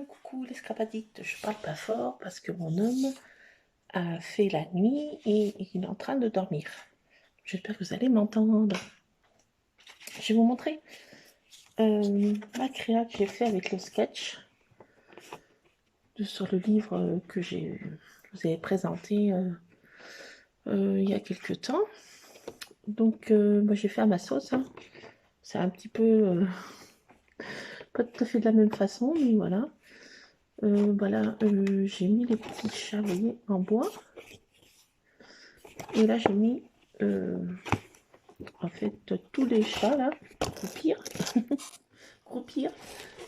coucou les scrapaddicts, je parle pas fort parce que mon homme a fait la nuit et il est en train de dormir. J'espère que vous allez m'entendre. Je vais vous montrer ma créa que j'ai fait avec le sketch sur le livre que je vous ai présenté il y a quelques temps. Donc moi j'ai fait à ma sauce, hein. C'est un petit peu pas tout à fait de la même façon, mais voilà. Voilà, j'ai mis les petits chats, vous voyez, en bois. Et là, j'ai mis, en fait, tous les chats, là, groupir. Groupir.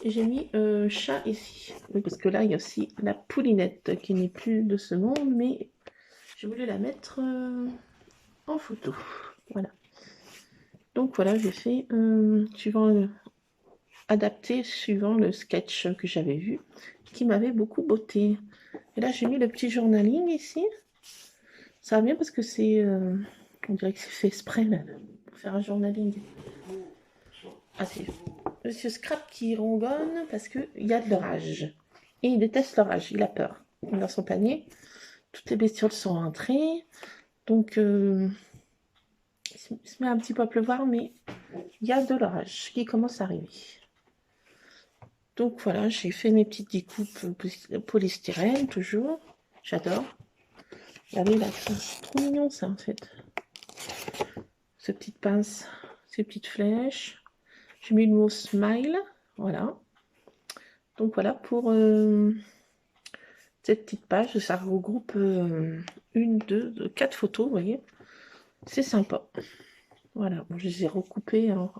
Et j'ai mis chat ici. Oui, parce que là, il y a aussi la poulinette, qui n'est plus de ce monde, mais j'ai voulu la mettre en photo. Voilà. Donc voilà, j'ai fait adapté suivant le sketch que j'avais vu, qui m'avait beaucoup botté. Et là, j'ai mis le petit journaling ici. Ça va bien parce que c'est... on dirait que c'est fait exprès, là, pour faire un journaling. Ah, c'est Monsieur Scrap qui rongonne parce qu'il y a de l'orage. Et il déteste l'orage, il a peur. Dans son panier, toutes les bestioles sont rentrées. Donc, il se met un petit peu à pleuvoir, mais il y a de l'orage qui commence à arriver. Donc voilà, j'ai fait mes petites découpes polystyrène, toujours. J'adore. Regardez là, c'est trop mignon ça en fait. Ces petites pinces, ces petites flèches. J'ai mis le mot smile, voilà. Donc voilà pour cette petite page, ça regroupe une, deux, quatre photos, vous voyez. C'est sympa. Voilà, bon, je les ai recoupées, hein,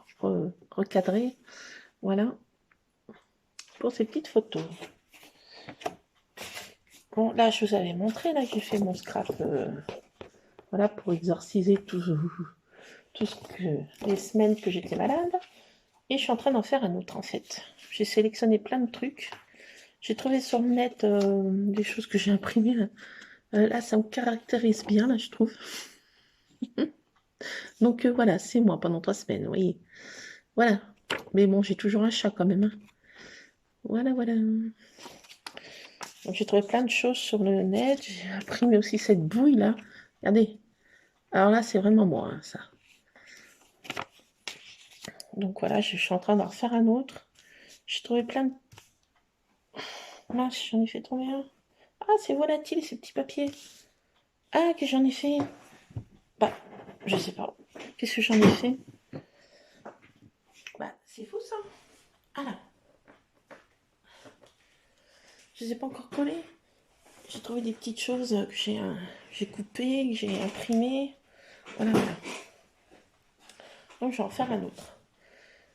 recadrées. Voilà, pour ces petites photos. Bon, là, je vous avais montré, là, j'ai fait mon scrap, voilà, pour exorciser tout ce que les semaines que j'étais malade. Et je suis en train d'en faire un autre, en fait. J'ai sélectionné plein de trucs. J'ai trouvé sur le net des choses que j'ai imprimées. Là, ça me caractérise bien, là, je trouve. Donc voilà, c'est moi pendant 3 semaines, oui. Voilà. Mais bon, j'ai toujours un chat quand même, hein. Voilà, voilà. Donc j'ai trouvé plein de choses sur le net. J'ai imprimé aussi cette bouille là. Regardez. Alors là, c'est vraiment moi, hein, ça. Donc voilà, je suis en train d'en refaire un autre. J'ai trouvé plein de... Mince, j'en ai fait tomber un. Ah, c'est volatile ces petits papiers. Ah, que j'en ai fait. Bah, je sais pas. Qu'est-ce que j'en ai fait? Bah, c'est fou ça. Ah là. Je les ai pas encore collés. J'ai trouvé des petites choses que j'ai coupées, que j'ai imprimées. Voilà, voilà. Donc, je vais en faire un autre.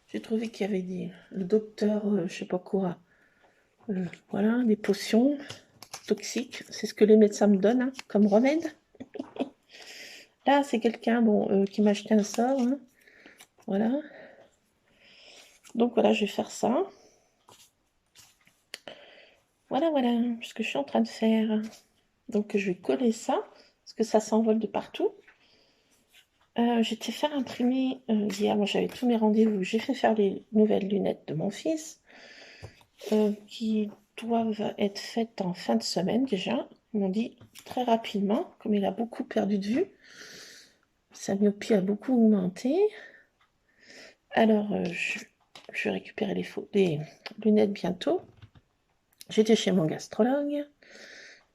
J'ai trouvé qu'il y avait le docteur, je sais pas quoi. Voilà, des potions toxiques. C'est ce que les médecins me donnent, hein, comme remède. Là, c'est quelqu'un bon, qui m'a acheté un sort, hein. Voilà. Donc, voilà, je vais faire ça. Voilà, voilà, ce que je suis en train de faire. Donc, je vais coller ça, parce que ça s'envole de partout. J'étais faire imprimer hier, moi j'avais tous mes rendez-vous, j'ai fait faire les nouvelles lunettes de mon fils, qui doivent être faites en fin de semaine déjà. Ils m'ont dit très rapidement, comme il a beaucoup perdu de vue, sa myopie a beaucoup augmenté. Alors je vais récupérer les lunettes bientôt. J'étais chez mon gastrologue.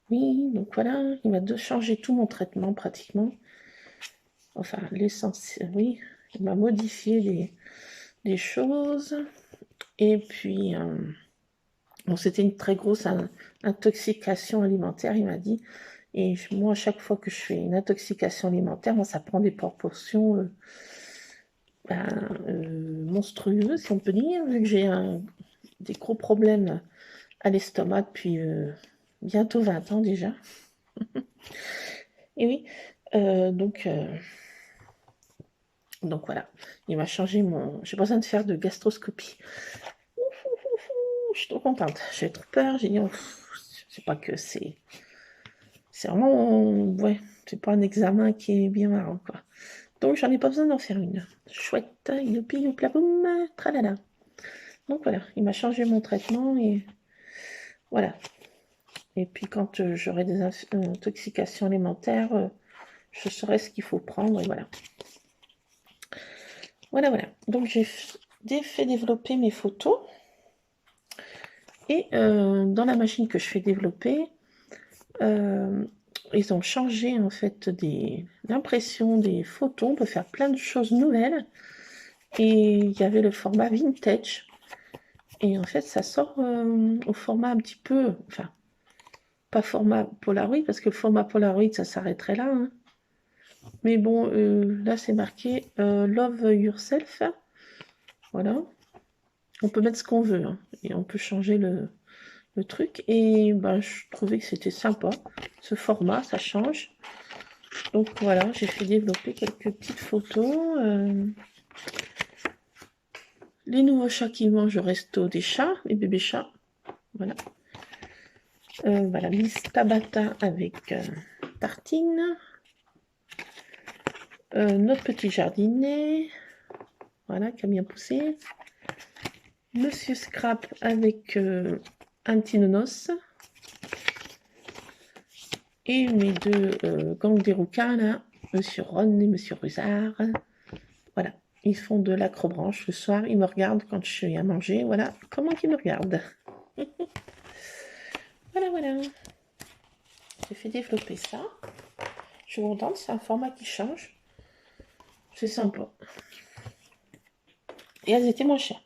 Oui, donc voilà, il m'a changé tout mon traitement pratiquement. Enfin, l'essentiel, oui, il m'a modifié des choses. Et puis, bon, c'était une très grosse intoxication alimentaire, il m'a dit. Et moi, à chaque fois que je fais une intoxication alimentaire, moi, ça prend des proportions monstrueuses, si on peut dire, vu que j'ai des gros problèmes à l'estomac depuis bientôt 20 ans déjà. Et oui, donc voilà, il m'a changé mon... J'ai besoin de faire de gastroscopie. Je suis trop contente. J'ai trop peur. J'ai dit, c'est pas que c'est... C'est vraiment... Ouais, c'est pas un examen qui est bien marrant, quoi. Donc, j'en ai pas besoin d'en faire une. Chouette, youpi, youpla, boum, tralala. Donc, voilà, il m'a changé mon traitement et Voilà. Et puis quand j'aurai des intoxications alimentaires, je saurai ce qu'il faut prendre, et voilà. Voilà, voilà. Donc j'ai fait développer mes photos. Et dans la machine que je fais développer, ils ont changé en fait l'impression des photos. On peut faire plein de choses nouvelles. Et il y avait le format vintage. Et en fait, ça sort au format un petit peu... Enfin, pas format Polaroid, parce que le format Polaroid, ça s'arrêterait là. Hein. Mais bon, là, c'est marqué Love Yourself. Voilà. On peut mettre ce qu'on veut. Hein, et on peut changer le truc. Et ben, je trouvais que c'était sympa. Ce format, ça change. Donc voilà, j'ai fait développer quelques petites photos. Les nouveaux chats qui mangent au resto des chats, les bébés chats. Voilà. Voilà, Miss Tabata avec tartine. Notre petit jardinet. Voilà, qui a bien poussé. Monsieur Scrap avec un petit nonos. Et mes deux gangs des rouquins, là, Monsieur Ron et Monsieur Rusard. Voilà, ils font de l'acrobranche le soir. Ils me regardent quand je suis à manger. Voilà, comment ils me regardent. Voilà, voilà. J'ai fait développer ça. Je suis contente, c'est un format qui change. C'est sympa. Et elles étaient moins chères.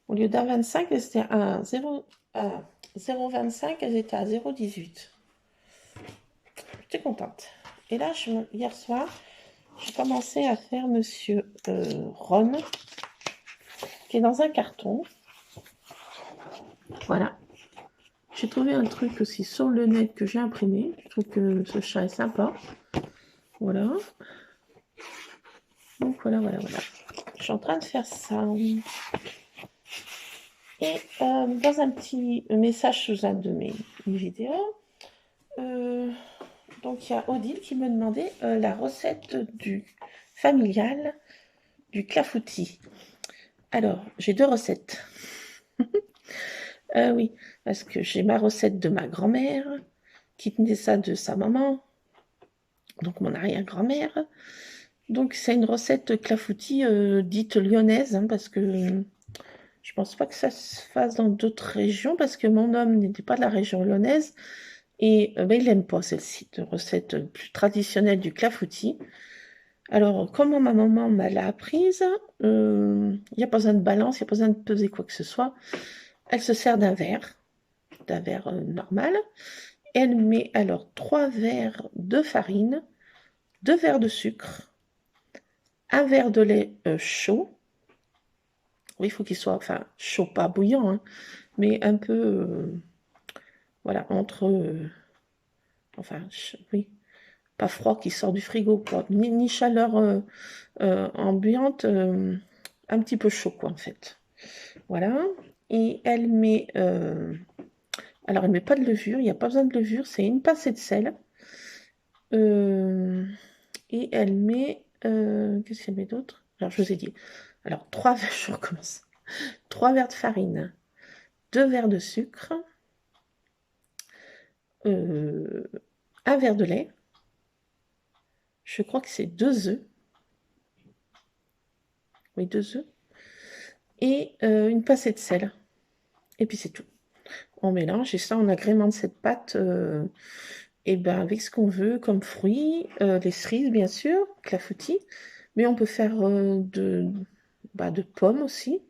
Au lieu d'un 25, elles étaient à 0,25, elles étaient à 0,18. J'étais contente. Et là, hier soir, j'ai commencé à faire Monsieur Ron, qui est dans un carton. Voilà. J'ai trouvé un truc aussi sur le net que j'ai imprimé. Je trouve que ce chat est sympa. Voilà. Donc voilà, voilà, voilà. Je suis en train de faire ça. Et dans un petit message sous un de mes vidéos, donc il y a Odile qui me demandait la recette du familial du clafoutis. Alors, j'ai deux recettes. Oui, parce que j'ai ma recette de ma grand-mère, qui tenait ça de sa maman, donc mon arrière-grand-mère. Donc c'est une recette clafoutis dite lyonnaise, hein, parce que je pense pas que ça se fasse dans d'autres régions, parce que mon homme n'était pas de la région lyonnaise, et ben, il n'aime pas celle-ci, de recette plus traditionnelle du clafoutis. Alors, comment ma maman m'a l'a apprise, il n'y a pas besoin de balance, il n'y a pas besoin de peser quoi que ce soit. Elle se sert d'un verre normal. Elle met alors 3 verres de farine, 2 verres de sucre, un verre de lait chaud. Oui, il faut qu'il soit, enfin, chaud, pas bouillant, hein, mais un peu, voilà, entre, enfin, oui, pas froid qui sort du frigo, quoi, ni chaleur ambiante, un petit peu chaud, quoi, en fait. Voilà. Et elle met, alors elle met pas de levure, il n'y a pas besoin de levure, c'est une pincée de sel. Et elle met, qu'est-ce qu'elle met d'autre? Alors je vous ai dit, alors 3 verres, je recommence. 3 verres de farine, 2 verres de sucre, un verre de lait, je crois que c'est 2 œufs, oui 2 œufs, et une pincée de sel. Et puis c'est tout. On mélange et ça on agrémente cette pâte et ben, avec ce qu'on veut comme fruits, les cerises bien sûr, clafoutis, mais on peut faire de pommes aussi.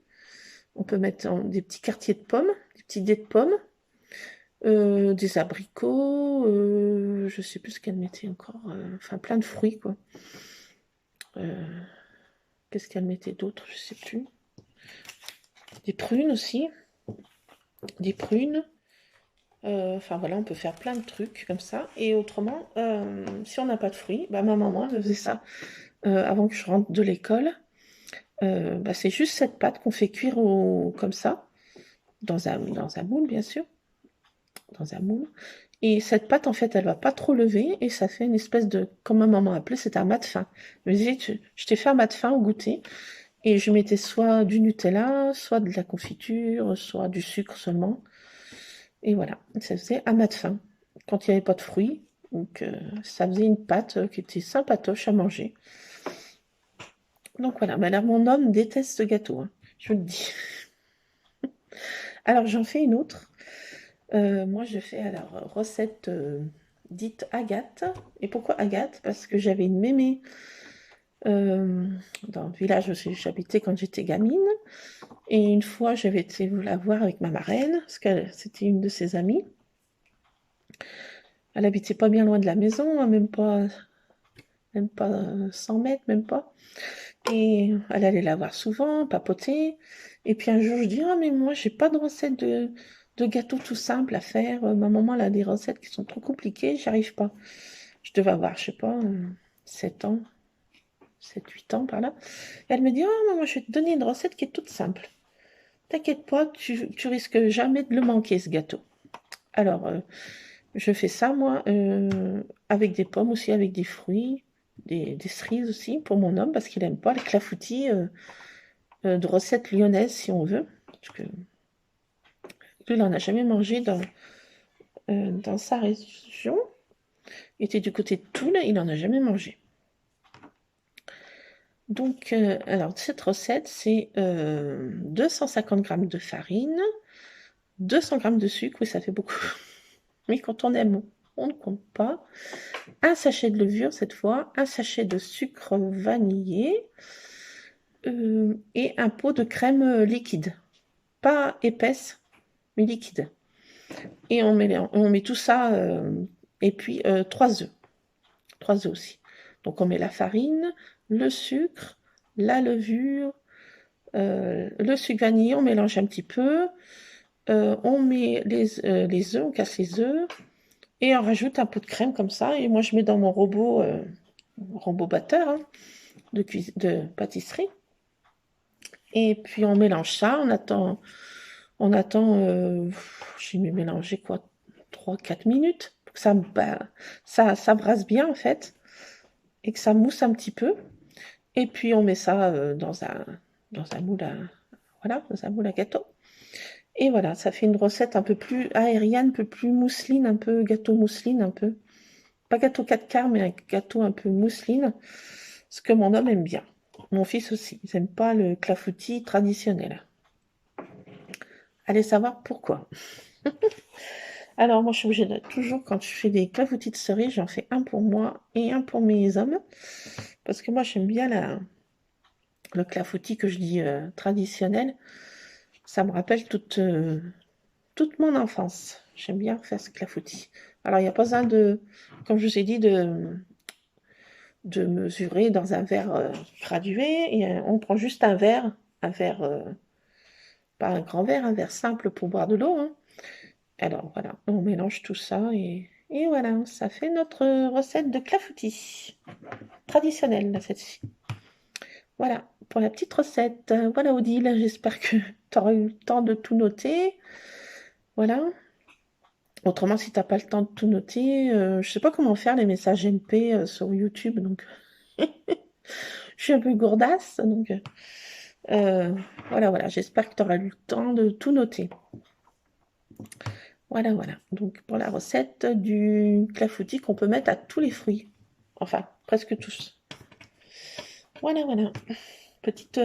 On peut mettre des petits quartiers de pommes, des petits dés de pommes, des abricots, je sais plus ce qu'elle mettait encore, enfin plein de fruits quoi. Qu'est-ce qu'elle mettait d'autre? Je sais plus. Des prunes aussi, des prunes. Enfin voilà, on peut faire plein de trucs comme ça. Et autrement, si on n'a pas de fruits, bah, ma maman elle faisait ça avant que je rentre de l'école. Bah, c'est juste cette pâte qu'on fait cuire comme ça, dans un moule bien sûr, dans un moule. Et cette pâte en fait elle va pas trop lever et ça fait une espèce de, comme ma maman appelait, c'était un mat fin. Elle me disait, je t'ai fait un mat fin au goûter. Et je mettais soit du Nutella, soit de la confiture, soit du sucre seulement. Et voilà, ça faisait un mat de faim quand il n'y avait pas de fruits. Donc ça faisait une pâte qui était sympatoche à manger. Donc voilà, mais alors mon homme déteste ce gâteau, hein, je vous le dis. Alors j'en fais une autre. Moi je fais alors recette dite Agathe. Et pourquoi Agathe? Parce que j'avais une mémé dans le village où j'habitais quand j'étais gamine. Et une fois j'avais été la voir avec ma marraine, parce que c'était une de ses amies. Elle habitait pas bien loin de la maison, hein, même pas 100 mètres, même pas. Et elle allait la voir souvent, papoter. Et puis un jour, je dis, ah, mais moi, j'ai pas de recette de gâteau tout simple à faire. Ma maman, elle a des recettes qui sont trop compliquées, j'y arrive pas. Je devais avoir, je sais pas, 7 ans, 7-8 ans par là. Et elle me dit, ah, maman, je vais te donner une recette qui est toute simple. T'inquiète pas, tu risques jamais de le manquer, ce gâteau. Alors, je fais ça, moi, avec des pommes aussi, avec des fruits, des cerises aussi, pour mon homme, parce qu'il aime pas les clafoutis de recettes lyonnaises, si on veut. Parce que lui, il n'en a jamais mangé dans sa région. Il était du côté de Toul, il n'en a jamais mangé. Donc, alors, cette recette, c'est 250 g de farine, 200 g de sucre, oui, ça fait beaucoup. Mais quand on aime, on ne compte pas. Un sachet de levure cette fois, un sachet de sucre vanillé et un pot de crème liquide. Pas épaisse, mais liquide. Et on met tout ça, et puis 3 œufs. 3 œufs aussi. Donc on met la farine, le sucre, la levure, le sucre vanillé, on mélange un petit peu. On met les œufs, on casse les œufs. Et on rajoute un peu de crème comme ça. Et moi, je mets dans mon robot batteur hein, de pâtisserie. Et puis, on mélange ça. On attend j'ai mélangé quoi 3-4 minutes. Pour que ça brasse bien, en fait. Et que ça mousse un petit peu. Et puis, on met ça dans un moule dans un moule à gâteau. Et voilà, ça fait une recette un peu plus aérienne, un peu plus mousseline, un peu gâteau mousseline, un peu. Pas gâteau 4 quarts, mais un gâteau un peu mousseline, ce que mon homme aime bien. Mon fils aussi, ils n'aiment pas le clafoutis traditionnel. Allez savoir pourquoi. Alors moi je suis obligée de toujours, quand je fais des clafoutis de cerises, j'en fais un pour moi et un pour mes hommes. Parce que moi j'aime bien le clafoutis que je dis traditionnel. Ça me rappelle toute mon enfance. J'aime bien faire ce clafoutis. Alors il n'y a pas besoin comme je vous ai dit, de mesurer dans un verre gradué. Et on prend juste un verre, pas un grand verre, un verre simple pour boire de l'eau. Hein. Alors voilà, on mélange tout ça et voilà, ça fait notre recette de clafoutis. Traditionnelle, là, cette-ci. Voilà, pour la petite recette. Voilà, Odile, j'espère que tu auras eu le temps de tout noter. Voilà. Autrement, si tu n'as pas le temps de tout noter, je sais pas comment faire les messages MP sur YouTube, donc je suis un peu gourdasse, donc voilà, j'espère que tu auras eu le temps de tout noter. Voilà, donc pour la recette du clafoutis qu'on peut mettre à tous les fruits, enfin, presque tous. Voilà, petite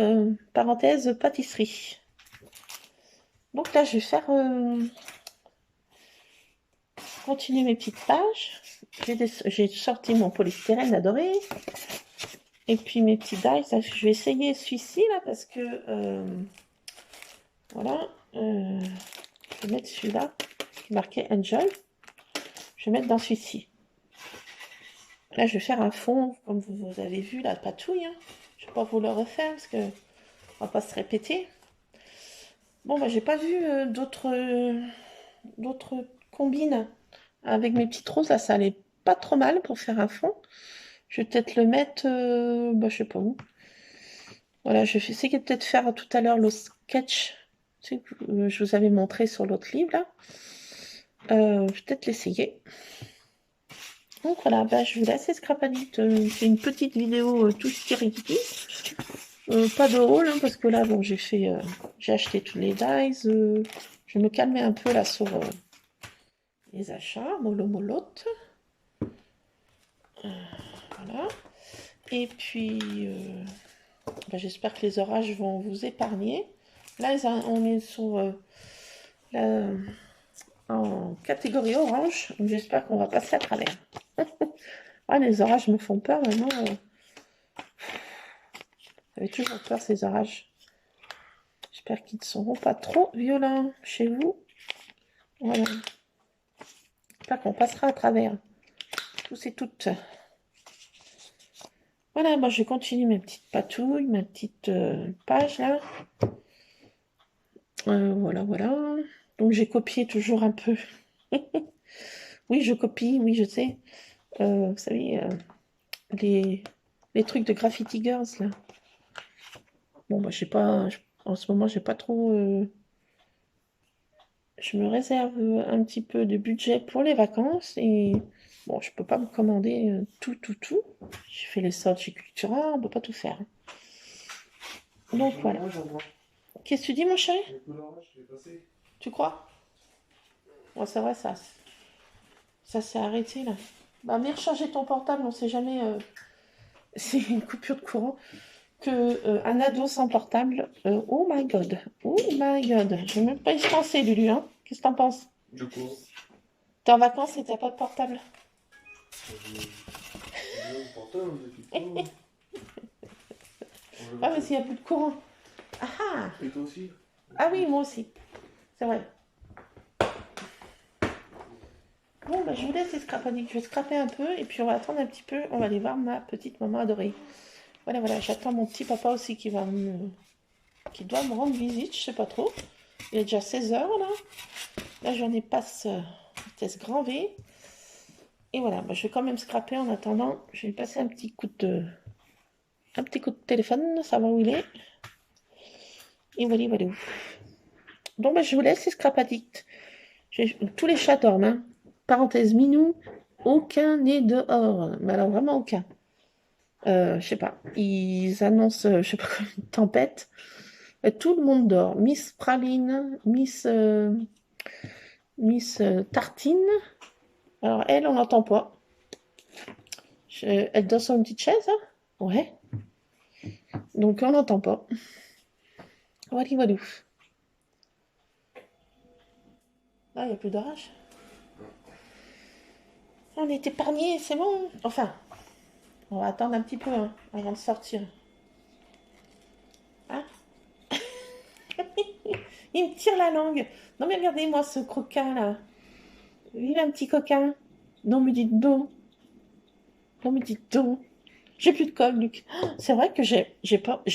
parenthèse pâtisserie. Donc là, je vais faire continuer mes petites pages. J'ai sorti mon polystyrène adoré. Et puis mes petits dies, je vais essayer celui-ci là parce que voilà, je vais mettre celui-là qui est marqué Enjoy. Je vais mettre dans celui-ci. Là, je vais faire un fond comme vous avez vu la patouille. Hein. Je ne vais pas vous le refaire parce que on va pas se répéter. Bon, bah j'ai pas vu d'autres combines avec mes petites roses là, ça allait pas trop mal pour faire un fond. Je vais peut-être le mettre, je sais pas où. Voilà, je vais essayer de peut-être faire tout à l'heure le sketch que je vous avais montré sur l'autre livre là. Je vais peut-être l'essayer. Donc voilà, je vous laisse Scrapadite. C'est une petite vidéo tout stiriki. Pas de haul, hein, parce que là, bon, j'ai acheté tous les dies. Je vais me calmer un peu là sur les achats, mollo molotte. Voilà. Et puis, j'espère que les orages vont vous épargner. Là, on est sur en catégorie orange, donc j'espère qu'on va passer à travers. Ah, les orages me font peur maintenant. J'avais toujours peur ces orages. J'espère qu'ils ne seront pas trop violents chez vous. Voilà. J'espère qu'on passera à travers. Tous et toutes. Voilà, moi je continue mes petites patouilles, ma petite page là. Voilà, voilà. Donc j'ai copié toujours un peu. Oui, je copie, oui, je sais. Vous savez, les trucs de Graffiti Girls là. Bon, bah, je sais pas, en ce moment, j'ai pas trop. Je me réserve un petit peu de budget pour les vacances et bon, je peux pas me commander tout. J'ai fait les soldes chez Cultura, on peut pas tout faire. Donc voilà. Qu'est-ce que tu dis, mon chéri? Tu crois? Ouais, c'est vrai, ça s'est arrêté là. Bah, viens recharger ton portable, on sait jamais. C'est une coupure de courant. Un ado sans portable. Oh my god. Oh my god. Je vais même pas y penser, Lulu. Hein. Qu'est-ce que t'en penses? Du coup, T'es en vacances et t'as pas de portable? Ah, mais s'il n'y a plus de courant. Ah ah. Et toi aussi? Ah oui, moi aussi. C'est vrai. Bon, bah, je vous laisse les scrapadiques. Je vais scraper un peu et puis on va attendre un petit peu. On va aller voir ma petite maman adorée. Voilà. J'attends mon petit papa aussi qui doit me rendre visite. Je sais pas trop. Il est déjà 16 h là. La journée passe vitesse grand V. Et voilà, bah, je vais quand même scraper en attendant. Je vais lui passer un petit coup de téléphone, savoir où il est. Et voilà. Donc bah, je vous laisse les scrap addicts. Tous les chats dorment. Hein. Parenthèse minou, aucun n'est dehors. Mais alors vraiment aucun. Je sais pas. Ils annoncent, je sais pas quoi, une tempête. Tout le monde dort. Miss Praline, Miss Tartine. Alors elle, on l'entend pas. Elle dort sur une petite chaise, hein? Ouais. Donc on l'entend pas. Voilà. Ah, il n'y a plus d'orage. On est épargnés, c'est bon. Enfin, on va attendre un petit peu hein, avant de sortir. Hein? Il me tire la langue. Non mais regardez-moi ce coquin là. Il a un petit coquin. Non mais dites donc. J'ai plus de colle, Luc. C'est vrai que j'ai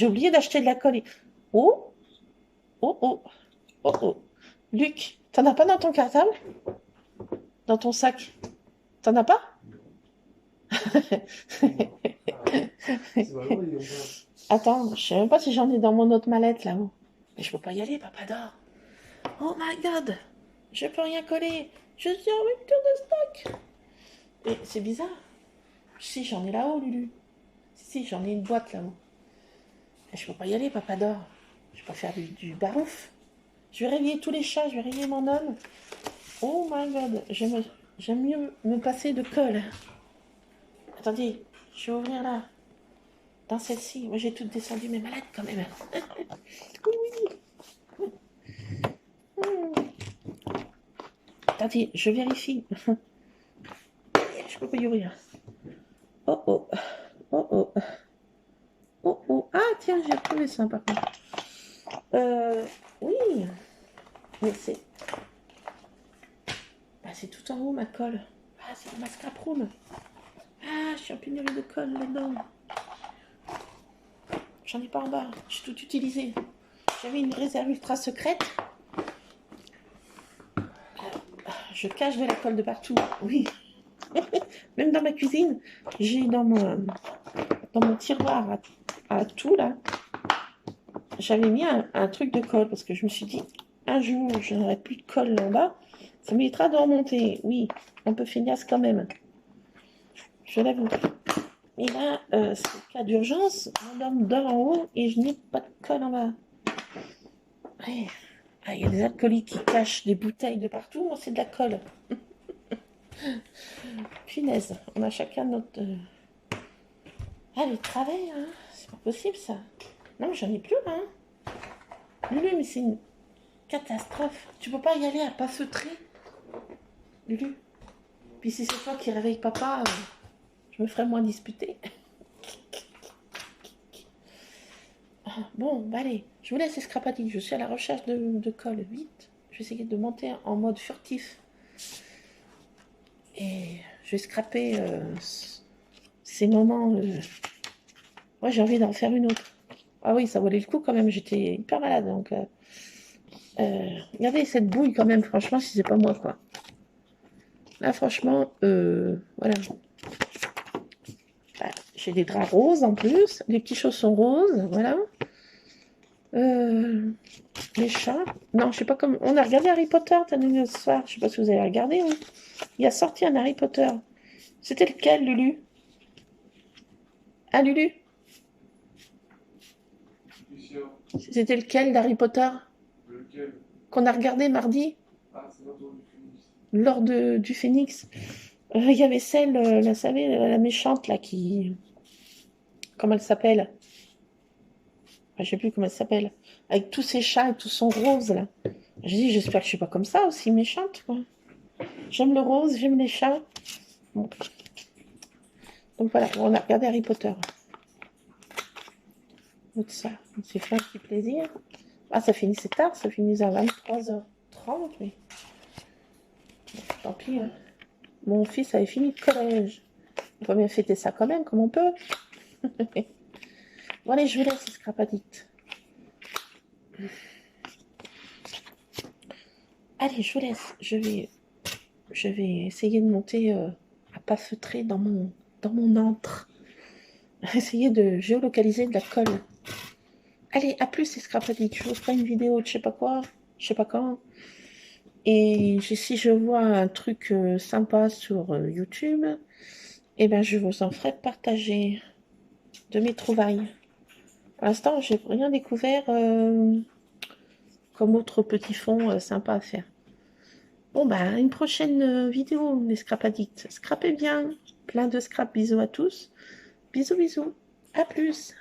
oublié d'acheter de la colle. Oh, oh. Luc, t'en as pas dans ton cartable? Dans ton sac? T'en as pas? Attends, je sais même pas si j'en ai dans mon autre mallette là-haut. Mais je peux pas y aller, papa dort. Oh my god, je peux rien coller. Je suis en rupture de stock. Et c'est bizarre. Si, j'en ai là-haut, Lulu. Si, j'en ai une boîte là-haut. Mais je peux pas y aller, papa dort. Je peux pas faire du barouf. Je vais réveiller tous les chats, je vais réveiller mon homme. Oh my god, j'aime mieux me passer de colle. Attendez, je vais ouvrir là. Dans celle-ci, moi j'ai tout descendu mes mallettes quand même. Oui. Attendez, je vérifie. Je peux pas y ouvrir. Oh. Ah tiens, j'ai retrouvé ça par contre. Oui. Mais c'est... Bah, c'est tout en haut ma colle. Ah, c'est dans ma scrap room. Ah, je suis en pénurie de colle là-dedans. J'en ai pas en bas. J'ai tout utilisé. J'avais une réserve ultra secrète. Je cache de la colle de partout. Oui. Même dans ma cuisine. J'ai dans mon tiroir à tout là. J'avais mis un truc de colle parce que je me suis dit un jour je n'aurai plus de colle en bas. Ça m'évitera de remonter. Oui, un peu feignasse quand même. Je l'avoue. Et là, c'est le cas d'urgence. Mon homme dort en haut et je n'ai pas de colle en bas. Ouais. Ah, il y a des alcooliques qui cachent des bouteilles de partout. Moi, c'est de la colle. Punaise, on a chacun notre... Ah, les travers, hein. C'est pas possible, ça. Non, mais j'en ai plus, hein. Lulu, mais c'est une catastrophe. Tu peux pas y aller à pas feutrer, Lulu. Puis si c'est toi qui réveille papa, je me ferai moins disputer. Bon, bah allez, je vous laisse escrapatique. Je suis à la recherche de colle. Vite, je vais essayer de monter en mode furtif. Et je vais scraper ces moments. Moi, j'ai envie d'en faire une autre. Ah oui, ça valait le coup quand même. J'étais hyper malade. Donc, regardez cette bouille quand même. Franchement, si c'est pas moi, quoi. Là, franchement, voilà. Bah, j'ai des draps roses en plus. Les petits chaussons roses, voilà. Les chats. Non, je sais pas comment. On a regardé Harry Potter ce soir. Je sais pas si vous avez regardé. Oui. Il a sorti un Harry Potter. C'était lequel, Lulu? Ah, Lulu? C'était lequel d'Harry Potter? Lequel? Qu'on a regardé mardi? Ah, c'est l'ordre du Phénix. L'ordre du Phénix. Il y avait celle, vous savez, la méchante, là, qui... Comment elle s'appelle? Je sais plus comment elle s'appelle. Avec tous ses chats et tout son rose, là. J'ai dit, j'espère que je suis pas comme ça, aussi méchante, quoi. J'aime le rose, j'aime les chats. Bon. Donc voilà, on a regardé Harry Potter. Donc ça, on s'est fait un petit plaisir. Ah, ça finissait tard, ça finissait à 23h30, mais... Bon, tant pis, hein. Mon fils avait fini le collège. On peut bien fêter ça quand même, comme on peut. Bon, allez, je vous laisse, scrapadite. Allez, je vous laisse. Je vais essayer de monter à pas feutrer dans mon antre. Essayer de géolocaliser de la colle. Allez, à plus, c'est scrapadite. Je vous ferai une vidéo de je sais pas quoi, je sais pas quand. Et si je vois un truc sympa sur YouTube, eh ben, je vous en ferai partager de mes trouvailles. Pour l'instant, j'ai rien découvert comme autre petit fond sympa à faire. Bon, bah, une prochaine vidéo, les scrapadicts. Scrapez bien. Plein de scrap. Bisous à tous. Bisous, bisous. À plus.